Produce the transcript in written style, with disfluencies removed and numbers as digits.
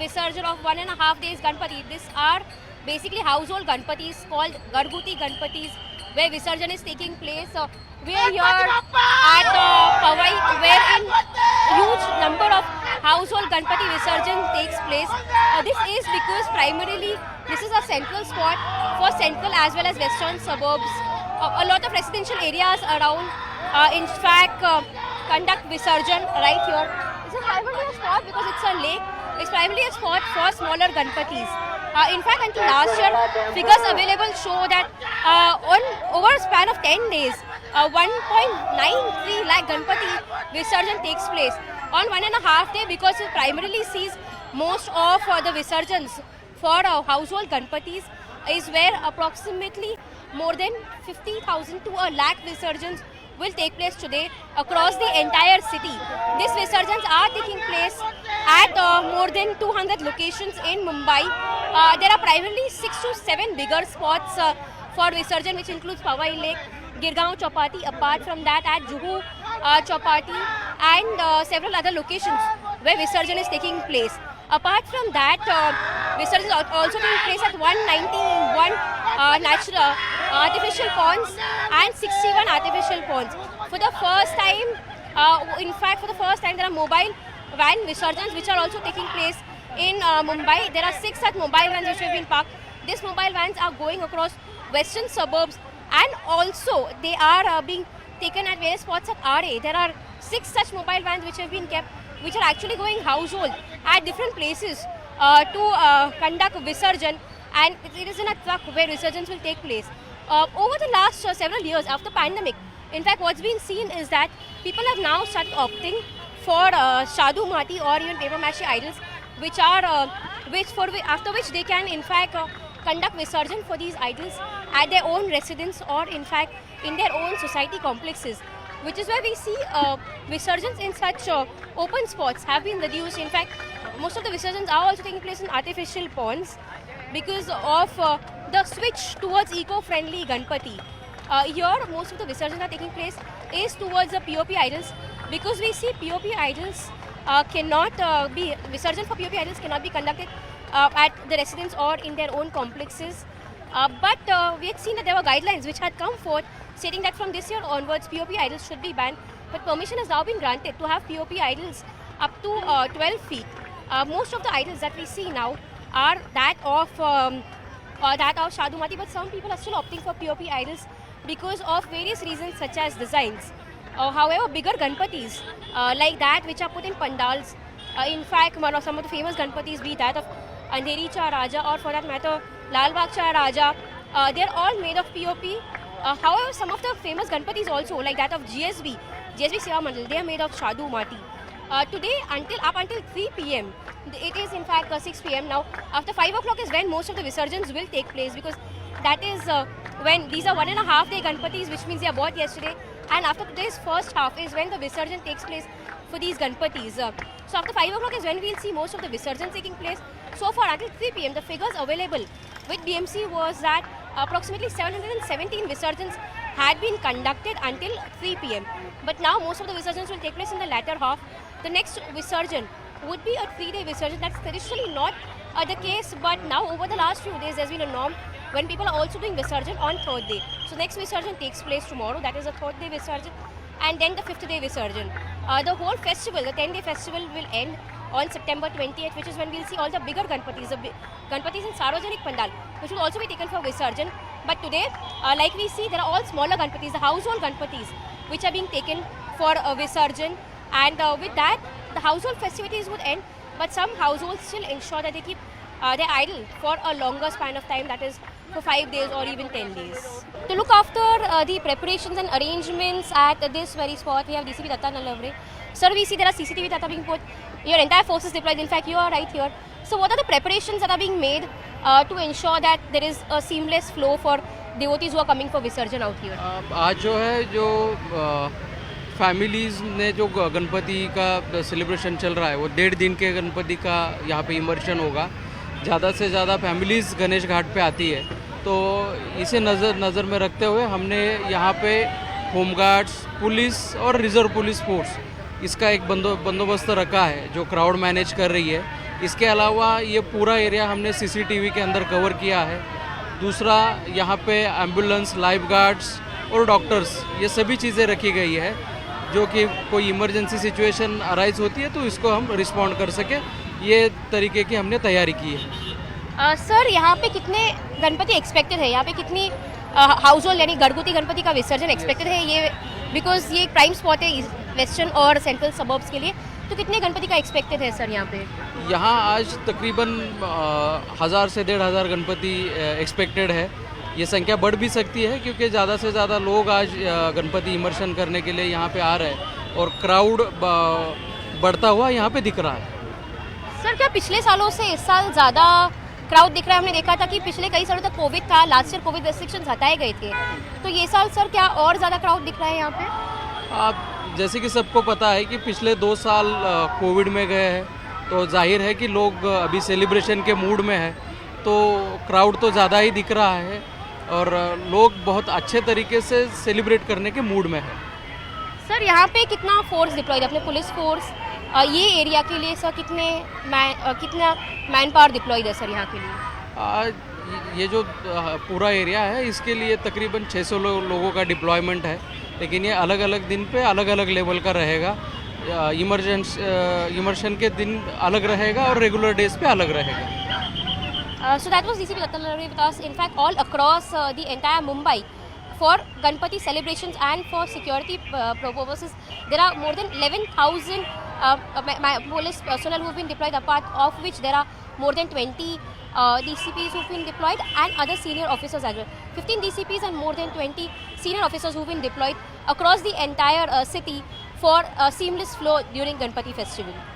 Visarjan of 1.5 days Ganpati. These are basically household Ganpatis called Garguti Ganpatis, where Visarjan is taking place. We are here at Powai, where a huge number of household Ganpati Visarjan takes place. This is because primarily this is a central spot for central as well as western suburbs. A lot of residential areas around, in fact, conduct Visarjan right here. It's a primarily a spot because it's a lake. It's primarily a spot for smaller Ganpatis. In fact, until last year, figures available show that over a span of 10 days, 1.93 lakh Ganpati Visarjan takes place. On 1.5 day, because it primarily sees most of the Visarjans for household Ganpatis, is where approximately more than 50,000 to a lakh Visarjans will take place today across the entire city. These Visarjans are taking place at more than 200 locations in Mumbai. There are primarily 6 to 7 bigger spots for Visarjan, which includes Powai Lake, Girgaon Chowpatty. Apart from that, at Juhu Chowpatty and several other locations where Visarjan is taking place. Apart from that, Visarjan is also taking place at 191 natural artificial ponds and 61 artificial ponds. For the first time, there are mobile van Visarjans which are also taking place in Mumbai. There are 6 such mobile vans which have been parked. These mobile vans are going across western suburbs, and also they are being taken at various spots at RA. There are 6 such mobile vans which have been kept, which are actually going household at different places to conduct Visarjan, and it is in a truck where Visarjans will take place. Over the last several years after pandemic, in fact, what's been seen is that people have now started opting for Shadu Mati or even paper mache idols, which are after which they can in fact conduct Visarjan for these idols at their own residence or in fact in their own society complexes, which is where we see Visarjans in such open spots have been reduced. In fact, most of the Visarjans are also taking place in artificial ponds because of the switch towards eco-friendly Ganpati. Here, most of the Visarjans are taking place is towards the POP idols, because we see POP idols Visarjan for POP idols cannot be conducted at the residence or in their own complexes. But we had seen that there were guidelines which had come forth stating that from this year onwards POP idols should be banned, but permission has now been granted to have POP idols up to 12 feet. Most of the idols that we see now are that of Shadu Mati, but some people are still opting for POP idols because of various reasons such as designs. However, bigger Ganpatis like that which are put in pandals, in fact some of the famous Ganpatis, be that of Andheri Cha Raja or for that matter Lal Bagh Cha Raja, they are all made of POP. However, some of the famous Ganpatis also, like that of GSB Seva Mandal, they are made of Shadu Mati. Today, up until 3 p.m, it is in fact 6 p.m. now. After 5 o'clock is when most of the Visarjans will take place, because that is when these are 1.5 day Ganpatis, which means they are bought yesterday. And after today's first half is when the Visarjan takes place for these Ganpatis. So after 5 o'clock is when we'll see most of the Visarjans taking place. So far until 3 p.m, the figures available with BMC was that approximately 717 Visarjans had been conducted until 3 p.m. But now most of the Visarjans will take place in the latter half. The next Visarjan would be a 3-day Visarjan. That's traditionally not the case, but now over the last few days there's been a norm when people are also doing Visarjan on 3rd day. So next Visarjan takes place tomorrow, that is the 3rd day Visarjan, and then the 5th day Visarjan. The whole festival, the 10-day festival, will end on September 20th, which is when we'll see all the bigger Ganpatis, Ganpatis in Sarvajanik Pandal, which will also be taken for Visarjan. But today, like we see, there are all smaller Ganpatis, the household Ganpatis, which are being taken for Visarjan. And with that, the household festivities would end, but some households still ensure that they keep their idol for a longer span of time, that is for 5 days or even 10 days. To look after the preparations and arrangements at this very spot, we have DCP Datta Nalavre. Sir, we see there are CCTV that are being put, your entire forces deployed, in fact you are right here. So what are the preparations that are being made to ensure that there is a seamless flow for devotees who are coming for Visarjan out here? आज जो है जो families ने जो गणपति का celebration चल रहा है वो 1.5 दिन के गणपति का यहाँ पे इमर्शन होगा। ज़्यादा से ज़्यादा फैमिलीज़ गणेश घाट पे आती है, तो इसे नज़र में रखते हुए हमने यहाँ पे होमगार्ड्स, पुलिस और रिज़र्व पुलिस फोर्स इसका एक बंदोबस्त रखा है जो क्राउड मैनेज कर रही है। इसके अलावा ये पूरा एरिया हमने सीसीटीवी के अंदर कवर किया है। दूसरा, यहाँ पे एम्बुलेंस, लाइफ गार्ड्स और डॉक्टर्स, ये सभी चीज़ें रखी गई है जो कि कोई इमरजेंसी सिचुएशन अराइज होती है तो इसको हम रिस्पॉन्ड कर सके, ये तरीके की हमने तैयारी की है। सर यहाँ पे कितने गणपति एक्सपेक्टेड है, यहाँ पे कितनी हाउस होल्ड यानी घरगुती गणपति का विसर्जन एक्सपेक्टेड है, ये बिकॉज ये एक प्राइम स्पॉट है वेस्टर्न और सेंट्रल सबर्ब्स के लिए, तो कितने गणपति का एक्सपेक्टेड है सर यहाँ पे? यहाँ आज तकरीबन 1000 से 1500 गणपति एक्सपेक्टेड है। ये संख्या बढ़ भी सकती है क्योंकि ज़्यादा से ज़्यादा लोग आज गणपति इमर्शन करने के लिए यहाँ पे आ रहे हैं और क्राउड बढ़ता हुआ यहाँ पे दिख रहा है। सर क्या पिछले सालों से इस साल ज़्यादा क्राउड दिख रहा है? हमने देखा था कि पिछले कई सालों तक कोविड था, लास्ट ईयर कोविड रेस्ट्रिक्शंस हटाए गए थे, तो ये साल सर क्या और ज़्यादा क्राउड दिख रहा है यहाँ पे? आप जैसे कि सबको पता है कि पिछले 2 साल कोविड में गए हैं, तो जाहिर है कि लोग अभी सेलिब्रेशन के मूड में है, तो क्राउड तो ज़्यादा ही दिख रहा है और लोग बहुत अच्छे तरीके से सेलिब्रेट करने के मूड में है। सर यहाँ पे कितना फोर्स डिप्लॉयड है, अपने पुलिस फोर्स ये एरिया के लिए सर कितना मैन पावर डिप्लॉयड है सर यहाँ के लिए? ये जो पूरा एरिया है इसके लिए तकरीबन 600 लोगों का डिप्लॉयमेंट है, लेकिन ये अलग अलग दिन पे अलग अलग लेवल का रहेगा। इमर्शन के दिन अलग रहेगा और रेगुलर डेज पे अलग रहेगा। So that was DCP Rattan Lavade with us. In fact, all across the entire Mumbai, for Ganpati celebrations and for security purposes, there are more than 11,000 police personnel who have been deployed, apart of which there are more than 20 DCPs who have been deployed and other senior officers as well. 15 DCPs and more than 20 senior officers who have been deployed across the entire city for a seamless flow during Ganpati festival.